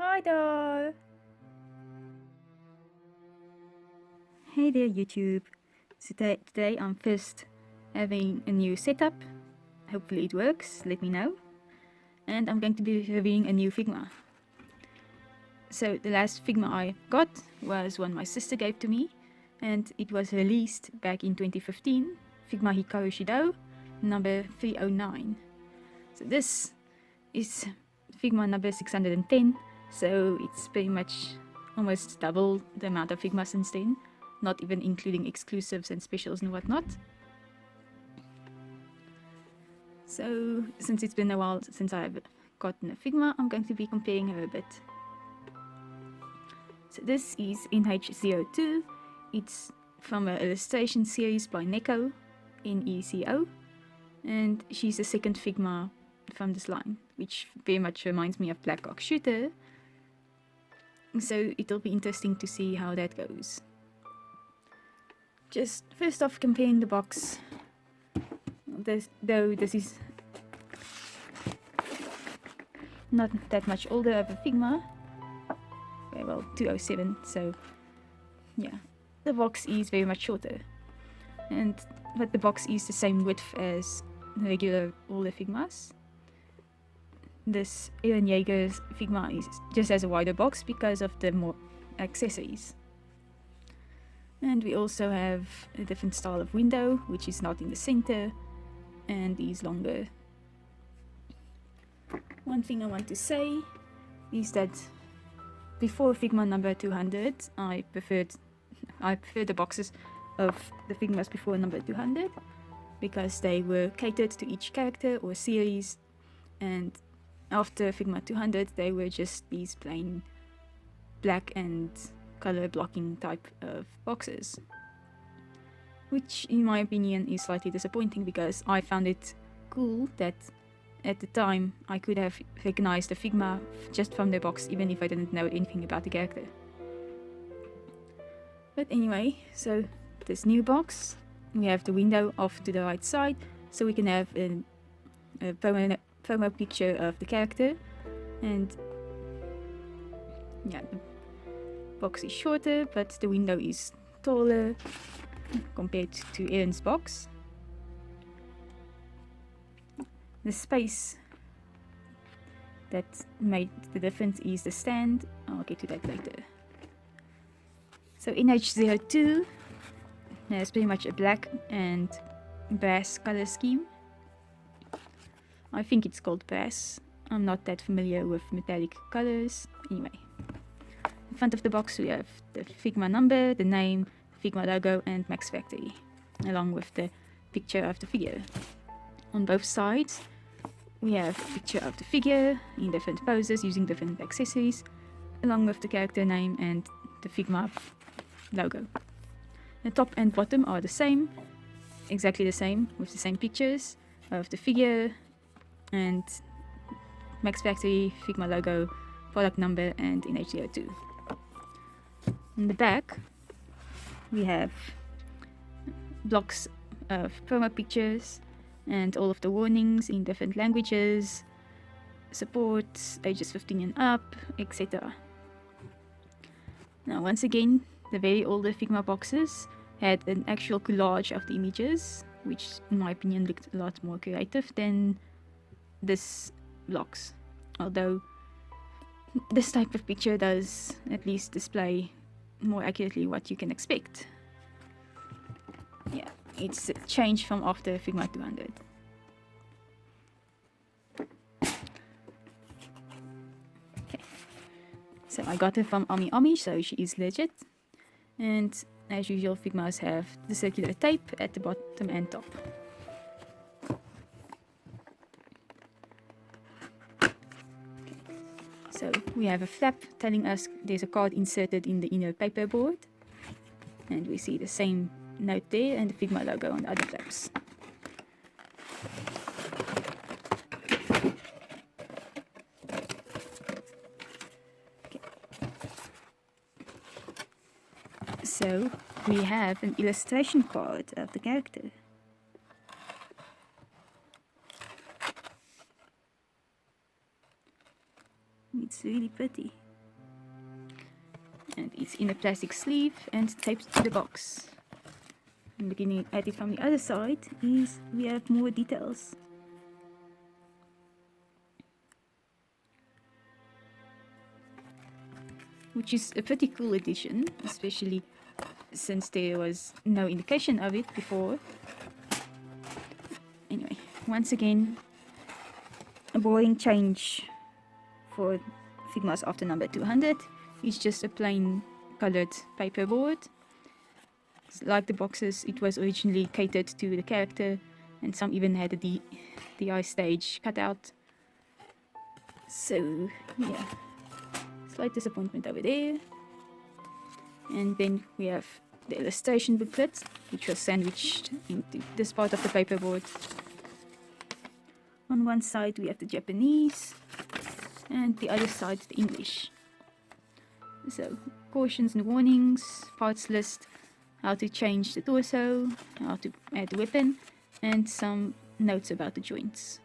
Hi there! Hey there YouTube. So today I'm first having a new setup. Hopefully it works, let me know. And I'm going to be reviewing a new Figma. So the last Figma I got was one my sister gave to me, and it was released back in 2015, Figma Hikaru Shido, number 309. So this is Figma number 610, so it's pretty much almost double the amount of Figma since then, not even including exclusives and specials and whatnot. So since it's been a while since I've gotten a Figma, I'm going to be comparing her a bit. So this is NH02. It's from an illustration series by Neko in ECO, and she's the second Figma from this line, which very much reminds me of Black Ox Shooter. So it'll be interesting to see how that goes. Just first off, comparing the box. This is not that much older of a Figma. Okay, well, 207, so yeah. The box is very much shorter. But the box is the same width as regular older Figmas. This Eren Jaeger's Figma just has a wider box because of the more accessories. And we also have a different style of window, which is not in the center and is longer. One thing I want to say is that before Figma number 200, I preferred the boxes of the Figmas before number 200 because they were catered to each character or series, and after Figma 200 they were just these plain black and color blocking type of boxes, which in my opinion is slightly disappointing because I found it cool that at the time I could have recognized the Figma just from the box even if I didn't know anything about the character. But anyway, so this new box, we have the window off to the right side, so we can have a promo picture of the character, and yeah, the box is shorter but the window is taller compared to Eren's box. The space that made the difference is the stand. I'll get to that later. So NH02 has pretty much a black and brass color scheme. I think it's called brass. I'm not that familiar with metallic colors. Anyway, in front of the box we have the Figma number, the name, Figma logo and Max Factory, along with the picture of the figure. On both sides we have a picture of the figure in different poses using different accessories, along with the character name and the Figma logo. The top and bottom are the same, exactly the same, with the same pictures of the figure and Max Factory, Figma logo, product number and NH02. On the back we have blocks of promo pictures and all of the warnings in different languages, support ages 15 and up, etc. Now once again, the very older Figma boxes had an actual collage of the images, which in my opinion looked a lot more creative than this blocks. Although this type of picture does at least display more accurately what you can expect. Yeah, it's a change from after Figma 200. Okay, so I got her from AmiAmi, so she is legit. And as usual, Figmas have the circular tape at the bottom and top. So we have a flap telling us there's a card inserted in the inner paperboard, and we see the same note there and the Figma logo on the other flaps. Okay. So we have an illustration card of the character. It's really pretty. and it's in a plastic sleeve and taped to the box. And looking at it from the other side is we have more details. Which is a pretty cool addition, especially since there was no indication of it before. Anyway, once again, a boring change for Figma's after number 200. It's just a plain colored paperboard. Like the boxes, it was originally catered to the character, and some even had a DI stage cut out. So, yeah. Slight disappointment over there. And then we have the illustration booklet, which was sandwiched into this part of the paperboard. On one side we have the Japanese, and the other side the English. So, cautions and warnings, parts list, how to change the torso, how to add the weapon, and some notes about the joints.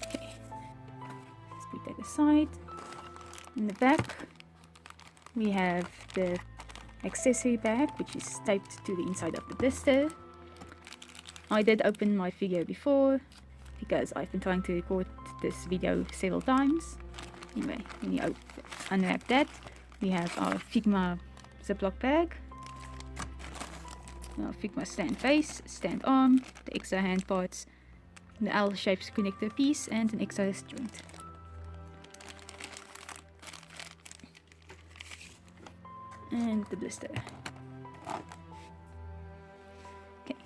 Okay, let's put that aside. In the back, we have the accessory bag, which is taped to the inside of the blister. I did open my figure before, because I've been trying to record this video several times. Anyway, when you unwrap that, we have our Figma Ziploc bag, our Figma stand base, stand arm, the extra hand parts, the L-shaped connector piece, and an extra wrist joint. And the blister. Okay.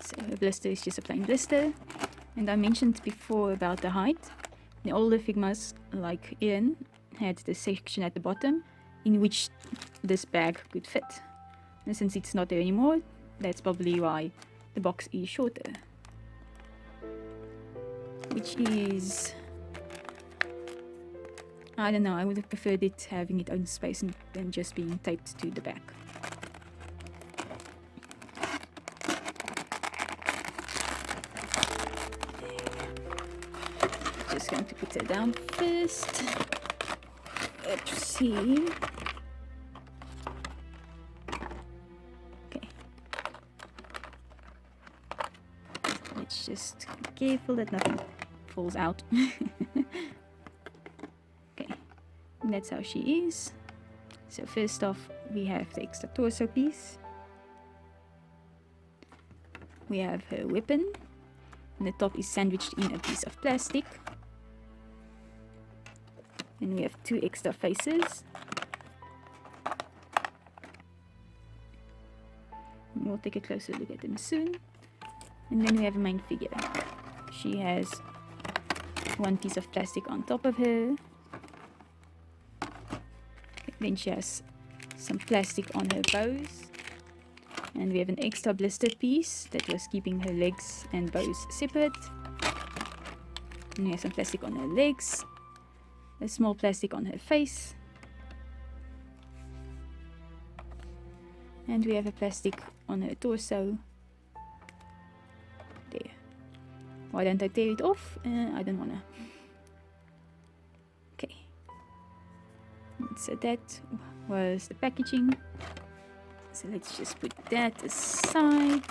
So a blister is just a plain blister. And I mentioned before about the height. The older Figmas, like Ian, had the section at the bottom in which this bag could fit. And since it's not there anymore, that's probably why the box is shorter. Which is... I don't know, I would have preferred it having its own space than just being taped to the back. Just going to put it down first. Let's see. Okay. Let's just be careful that nothing falls out. Okay, and that's how she is. So first off, we have the extra torso piece. We have her weapon, and the top is sandwiched in a piece of plastic. Then we have two extra faces. And we'll take a closer look at them soon. And then we have a main figure. She has one piece of plastic on top of her. Then she has some plastic on her bows. And we have an extra blister piece that was keeping her legs and bows separate. And we have some plastic on her legs. A small plastic on her face. And we have a plastic on her torso. There. Why don't I tear it off? I don't wanna. Okay. So that was the packaging. So let's just put that aside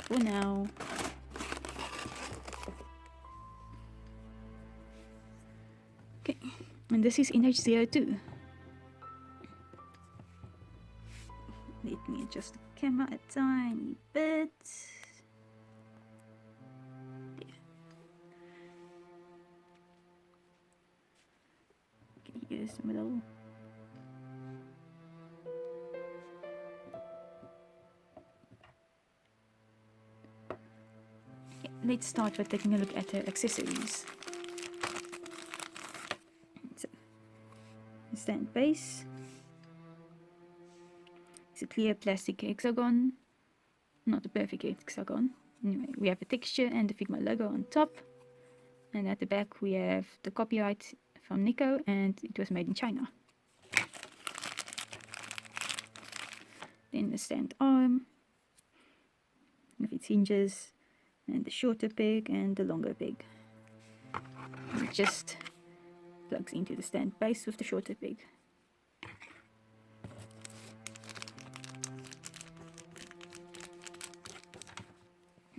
for now. Okay, and this is NH02. Let me adjust the camera a tiny bit. There. Okay, here's the middle. Okay, let's start by taking a look at her accessories. Stand base. It's a clear plastic hexagon, not a perfect hexagon. Anyway, we have a texture and the Figma logo on top, and at the back we have the copyright from Nico, and it was made in China. Then the stand arm with its hinges, and the shorter peg and the longer peg. Just plugs into the stand base with the shorter peg.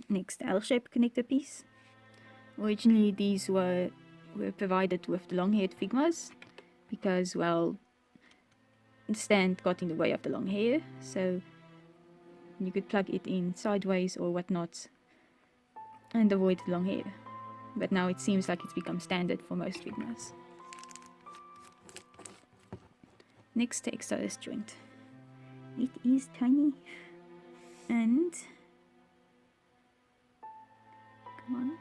Next, L-shaped connector piece. Originally these were provided with the long-haired Figmas because, well, the stand got in the way of the long hair, so you could plug it in sideways or whatnot and avoid the long hair. But now it seems like it's become standard for most Figmas. Next, the XRS joint. It is tiny and come on.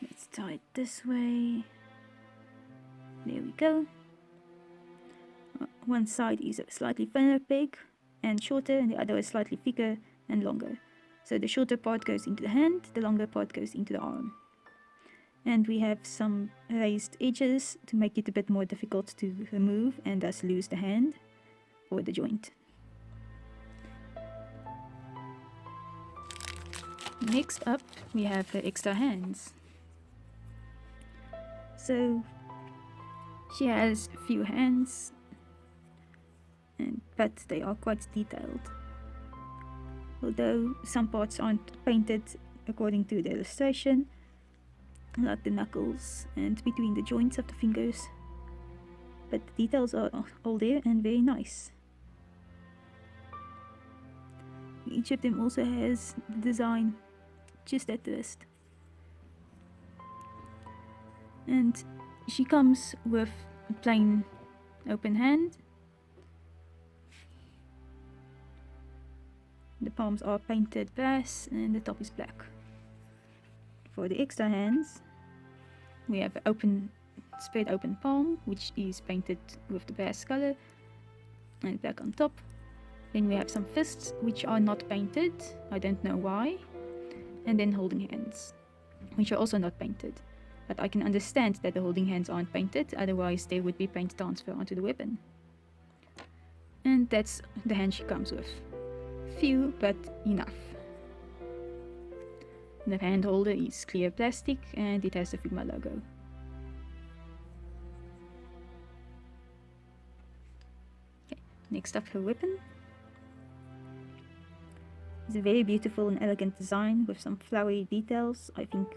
Let's tie it this way. There we go. One side is a slightly thinner peg and shorter, and the other is slightly thicker and longer. So the shorter part goes into the hand, the longer part goes into the arm. And we have some raised edges to make it a bit more difficult to remove and thus lose the hand or the joint. Next up, we have the extra hands. So she has a few hands, but they are quite detailed. Although some parts aren't painted according to the illustration, like the knuckles and between the joints of the fingers, but the details are all there and very nice. Each of them also has the design just at the wrist. And she comes with a plain open hand. The palms are painted brass and the top is black. For the extra hands, we have an spread open palm, which is painted with the brass color and black on top. Then we have some fists, which are not painted, I don't know why. And then holding hands, which are also not painted. But I can understand that the holding hands aren't painted, otherwise there would be paint transfer onto the weapon. And that's the hand she comes with. Few, but enough. The hand holder is clear plastic and it has the Figma logo. Okay, next up, her weapon. It's a very beautiful and elegant design with some flowery details. I think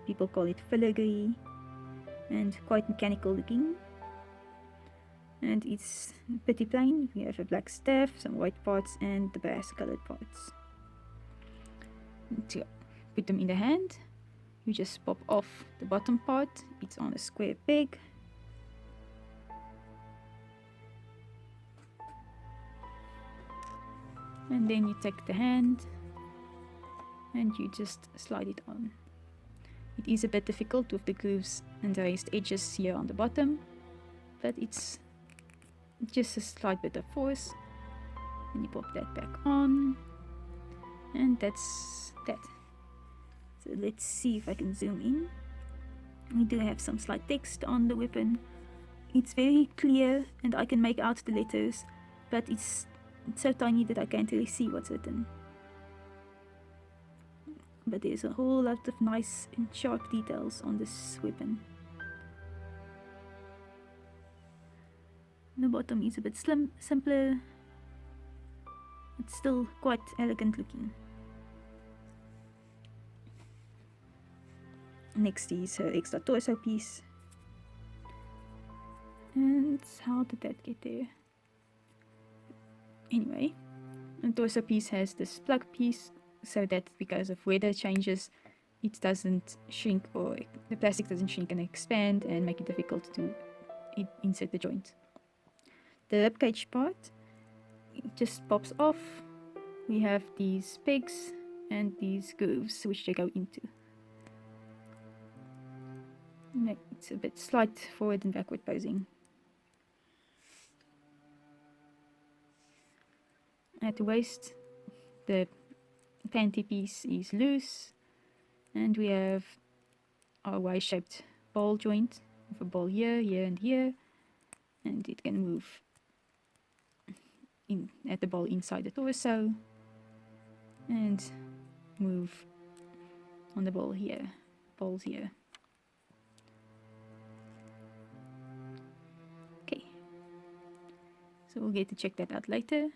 people call it filigree, and quite mechanical looking. And it's pretty plain. We have a black staff, some white parts and the brass colored parts. To put them in the hand, you just pop off the bottom part. It's on a square peg. And then you take the hand and you just slide it on. It is a bit difficult with the grooves and raised edges here on the bottom, but it's just a slight bit of force. And you pop that back on, and that's that. So let's see if I can zoom in. We do have some slight text on the weapon. It's very clear and I can make out the letters, but it's so tiny that I can't really see what's written. But there's a whole lot of nice and sharp details on this weapon. The bottom is a bit simpler, but still quite elegant looking. Next is her extra torso piece. And how did that get there? Anyway, the torso piece has this plug piece, so that because of weather changes, it doesn't shrink, or the plastic doesn't shrink and expand and make it difficult to insert the joint. The ribcage part, it just pops off. We have these pegs and these grooves which they go into. It's a bit slight forward and backward posing. At the waist, the panty piece is loose, and we have our Y-shaped ball joint with a ball here, here, and here, and it can move in at the ball inside the torso and move on the balls here. Okay, so we'll get to check that out later.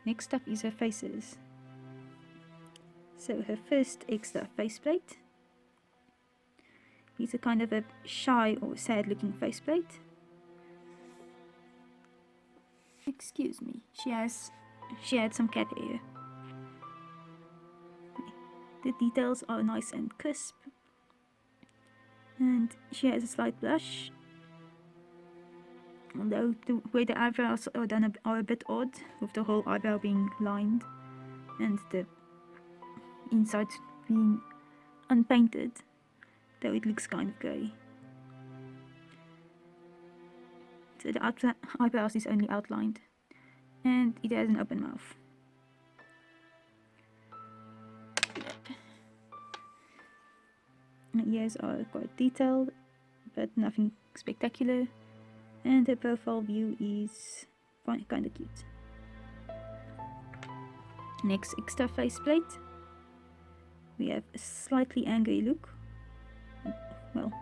Next up is her faces. So her first extra faceplate is a kind of a shy or sad looking faceplate. Excuse me, she had some cat hair. The details are nice and crisp, and she has a slight blush, although the way the eyebrows are done are a bit odd, with the whole eyebrow being lined and the inside being unpainted, though it looks kind of grey. So the eyebrows is only outlined, and it has an open mouth. The ears are quite detailed, but nothing spectacular, and her profile view is kind of cute. Next extra faceplate, we have a slightly angry look. Well,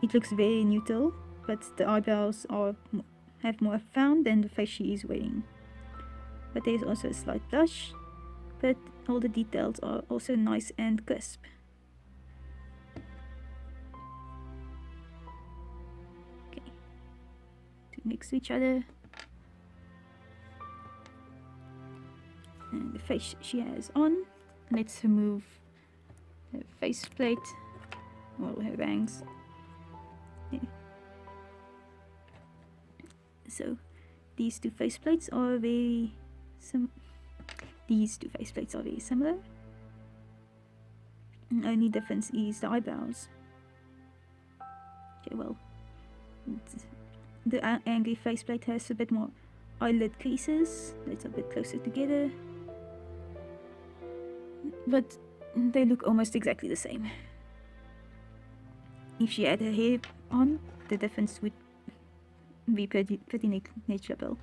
it looks very neutral, but the eyebrows have more frown than the face she is wearing. But there is also a slight blush, but all the details are also nice and crisp. Next to each other, and the face she has on. Let's remove her faceplate, all her bangs. Yeah. So these two faceplates are very similar. The only difference is the eyebrows. Okay, well, the angry faceplate has a bit more eyelid creases. It's a bit closer together, but they look almost exactly the same. If she had her hair on, the difference would be pretty negligible.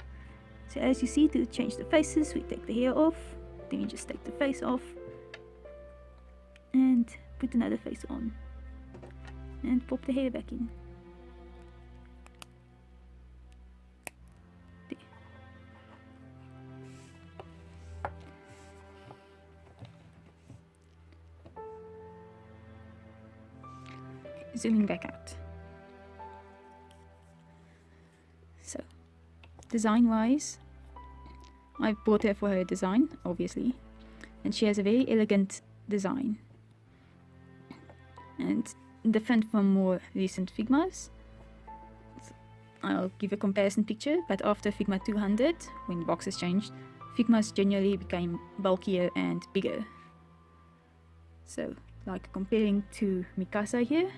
So as you see, to change the faces, we take the hair off, then you just take the face off and put another face on and pop the hair back in. Zooming back out. So, design wise, I bought her for her design, obviously, and she has a very elegant design and different from more recent Figmas. I'll give a comparison picture, but after Figma 200, when boxes changed, Figmas generally became bulkier and bigger. So, like comparing to Mikasa here,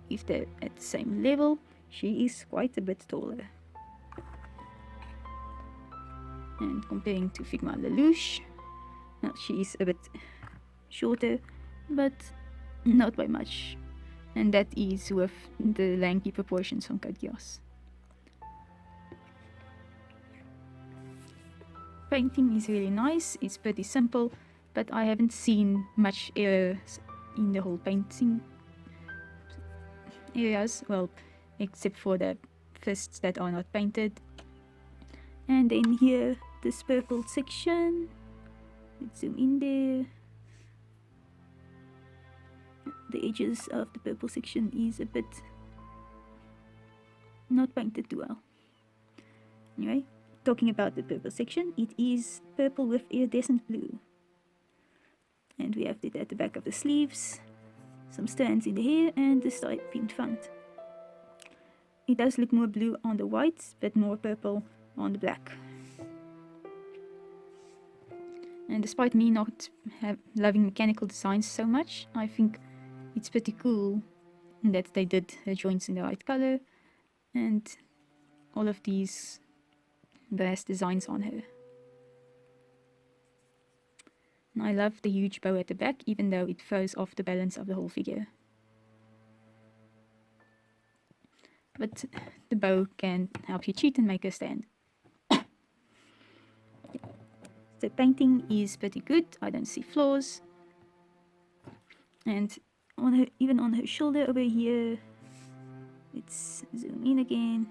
if they're at the same level, she is quite a bit taller. And comparing to Figma Lelouch, well, she is a bit shorter, but not by much. And that is with the lanky proportions from Code Geass. Painting is really nice, it's pretty simple, but I haven't seen much errors in the whole painting areas, well, except for the fists that are not painted. And then here, this purple section, let's zoom in there. The edges of the purple section is a bit not painted too well. Anyway, talking about the purple section, it is purple with iridescent blue. And we have it at the back of the sleeves, some strands in the hair, and the stripe in front. It does look more blue on the white, but more purple on the black. And despite me not loving mechanical designs so much, I think it's pretty cool that they did her joints in the right color and all of these brass designs on her. And I love the huge bow at the back, even though it throws off the balance of the whole figure. But the bow can help you cheat and make her stand. The painting is pretty good, I don't see flaws. And on her, even on her shoulder over here, let's zoom in again.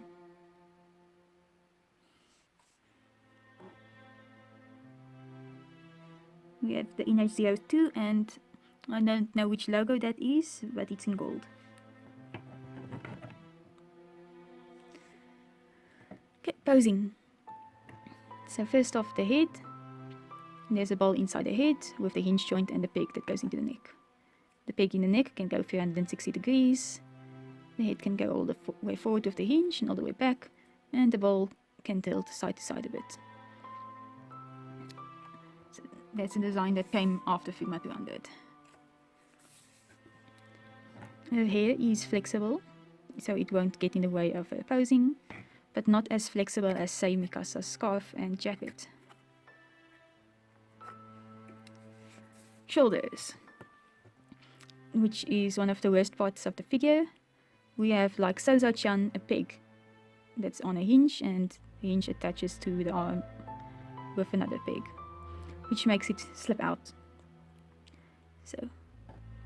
We have the image 02, and I don't know which logo that is, but it's in gold. Okay, posing. So first off, the head. There's a ball inside the head with the hinge joint and the peg that goes into the neck. The peg in the neck can go 360 degrees. The head can go all the way forward with the hinge and all the way back, and the ball can tilt side to side a bit. So that's a design that came after Figma 200. Her hair is flexible, so it won't get in the way of her posing, but not as flexible as, say, Mikasa's scarf and jacket. Shoulders, which is one of the worst parts of the figure. We have, like Sozo-chan, a peg that's on a hinge, and the hinge attaches to the arm with another peg, which makes it slip out. So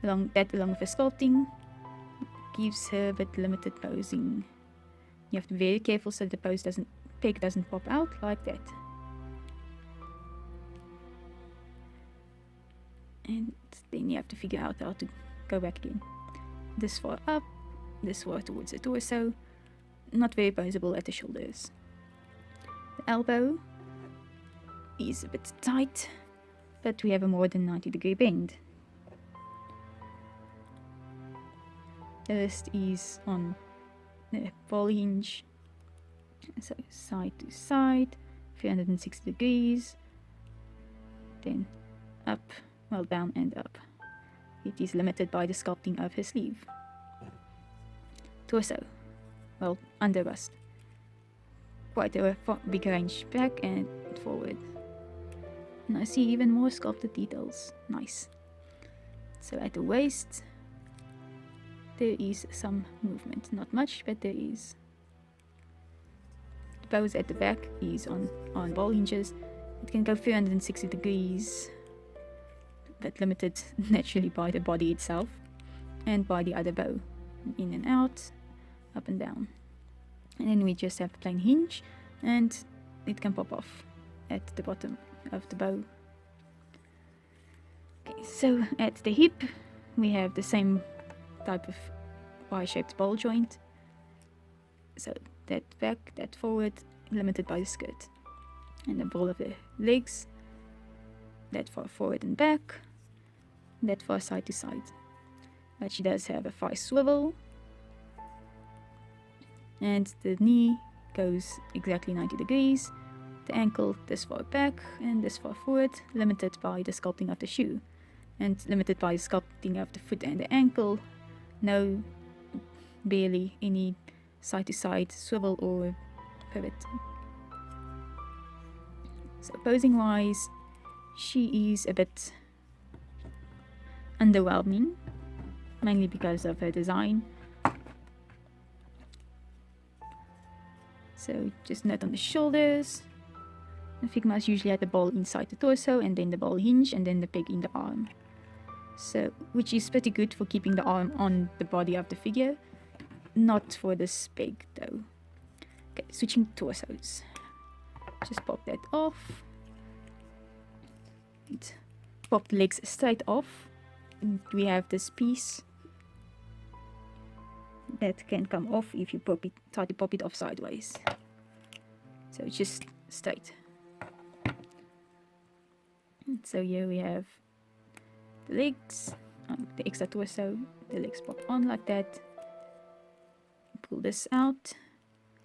along with the sculpting, gives her a bit limited posing. You have to be very careful so the peg doesn't pop out like that. And then you have to figure out how to go back again. This far up, this far towards the torso. Not very posable at the shoulders. The elbow is a bit tight, but we have a more than 90-degree bend. The wrist is on the ball hinge, so side to side, 360 degrees, then up, well, down and up. It is limited by the sculpting of her sleeve. Torso, well, under bust. Quite a big range back and forward. And I see even more sculpted details. Nice. So at the waist, there is some movement. Not much, but there is. The pose at the back is on ball hinges. It can go 360 degrees, but limited naturally by the body itself and by the other bow. In and out, up and down. And then we just have a plain hinge, and it can pop off at the bottom of the bow. Okay, so at the hip, we have the same type of Y-shaped ball joint. So that back, that forward, limited by the skirt. And the ball of the legs, that far forward and back, that far side to side. But she does have a thigh swivel, and the knee goes exactly 90 degrees, the ankle this far back and this far forward, limited by the sculpting of the shoe, and limited by the sculpting of the foot and the ankle. No, barely any side to side swivel or pivot. So posing wise, she is a bit underwhelming, mainly because of her design. So just note on the shoulders. The Figma is usually at the ball inside the torso, and then the ball hinge, and then the peg in the arm. So, which is pretty good for keeping the arm on the body of the figure. Not for this peg though. Okay, switching torsos. Just pop that off. And pop the legs straight off. And we have this piece that can come off if you try to pop it off sideways. So it's just straight. And so here we have the legs, the extra torso, the legs pop on like that. Pull this out,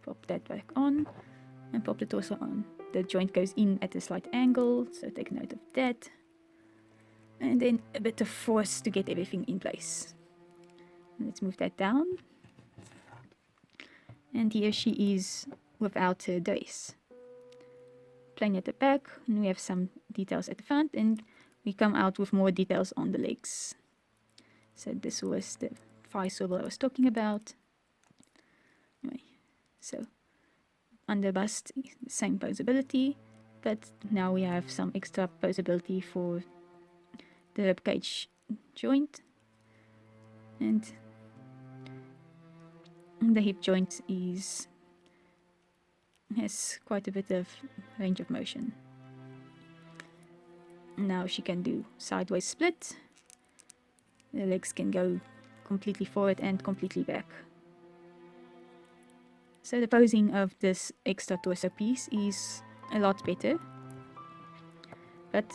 pop that back on, and pop the torso on. The joint goes in at a slight angle, so take note of that. And then a bit of force to get everything in place. Let's move that down. And here she is without her dress. Plain at the back, and we have some details at the front, and we come out with more details on the legs. So this was the thigh swivel I was talking about. Anyway, so under bust, same posability, but now we have some extra posability for the ribcage joint And the hip joint has quite a bit of range of motion. Now she can do sideways split. The legs can go completely forward and completely back. So the posing of this extra torso piece is a lot better. But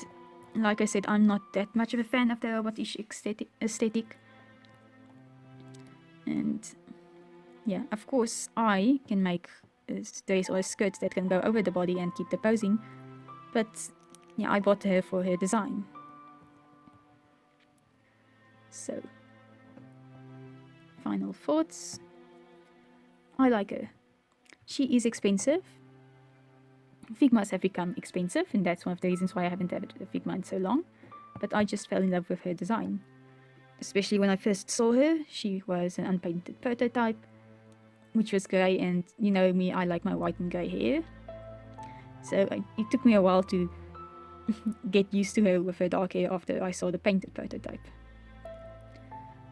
like I said, I'm not that much of a fan of the robotish aesthetic. And yeah, of course I can make a dress or a skirt that can go over the body and keep the posing. But yeah, I bought her for her design. So, final thoughts. I like her. She is expensive. Figmas have become expensive, and that's one of the reasons why I haven't had a Figma in so long. But I just fell in love with her design. Especially when I first saw her, she was an unpainted prototype, which was grey, and you know me, I like my white and grey hair. So it took me a while to get used to her with her dark hair after I saw the painted prototype.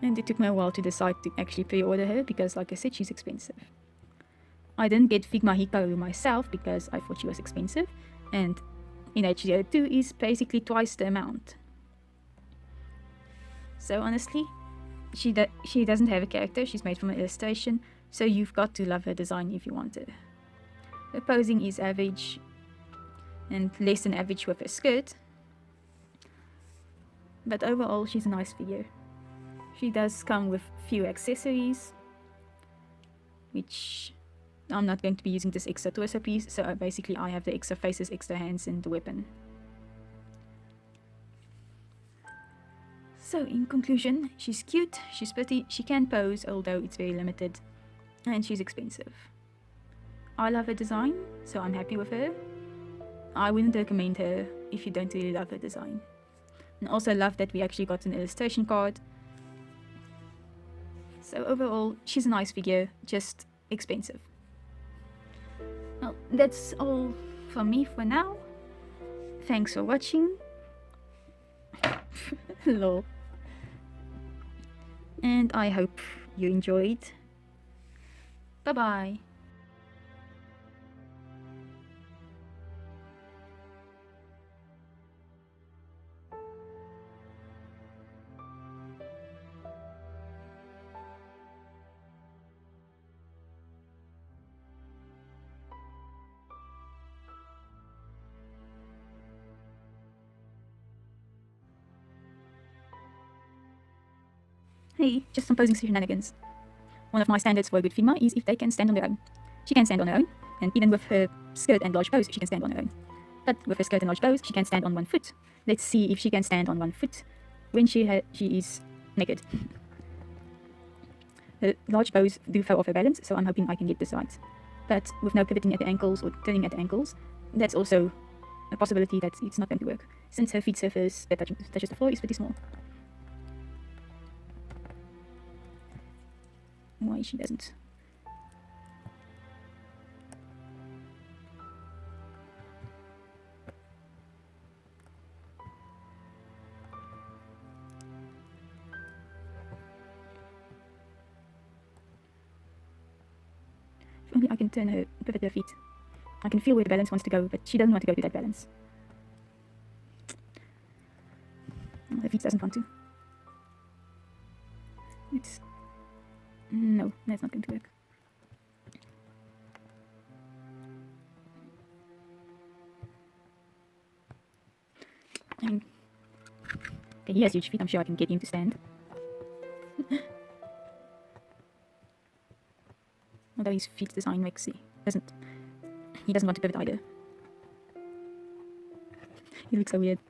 And it took me a while to decide to actually pre-order her because, like I said, she's expensive. I didn't get Figma Hikaru myself because I thought she was expensive, and in H02 is basically twice the amount. So honestly, she doesn't have a character, she's made from an illustration, so you've got to love her design if you want her. Her posing is average, and less than average with her skirt, but overall she's a nice figure. She does come with few accessories, which I'm not going to be using this extra torso piece, so basically I have the extra faces, extra hands, and the weapon. So in conclusion, she's cute, she's pretty, she can pose, although it's very limited, and she's expensive. I love her design, so I'm happy with her. I wouldn't recommend her if you don't really love her design. And also love that we actually got an illustration card. So overall, she's a nice figure, just expensive. Well, that's all from me for now. Thanks for watching. Lol. And I hope you enjoyed. Bye bye. Hey, just some posing shenanigans. One of my standards for a good Figma is if they can stand on their own. She can stand on her own, and even with her skirt and large bows, she can stand on her own. But with her skirt and large bows, she can stand on one foot. Let's see if she can stand on one foot when she is naked. Her large bows do throw off her balance, so I'm hoping I can get this right. But with no pivoting at the ankles or turning at the ankles, that's also a possibility that it's not going to work, since her feet surface that touches the floor is pretty small. Why she doesn't? If only I can pivot her feet. I can feel where the balance wants to go, but she doesn't want to go to that balance. Her feet doesn't want to. No, that's not going to work. Okay, he has huge feet, I'm sure I can get him to stand. Although his feet design makes he doesn't want to pivot either. He looks so weird.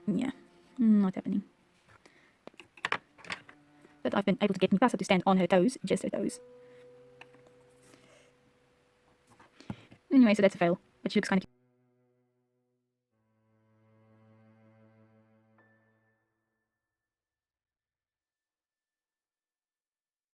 Yeah, not happening. But I've been able to get Mikasa to stand on her toes, just her toes. Anyway, so that's a fail, but she looks kind of cute.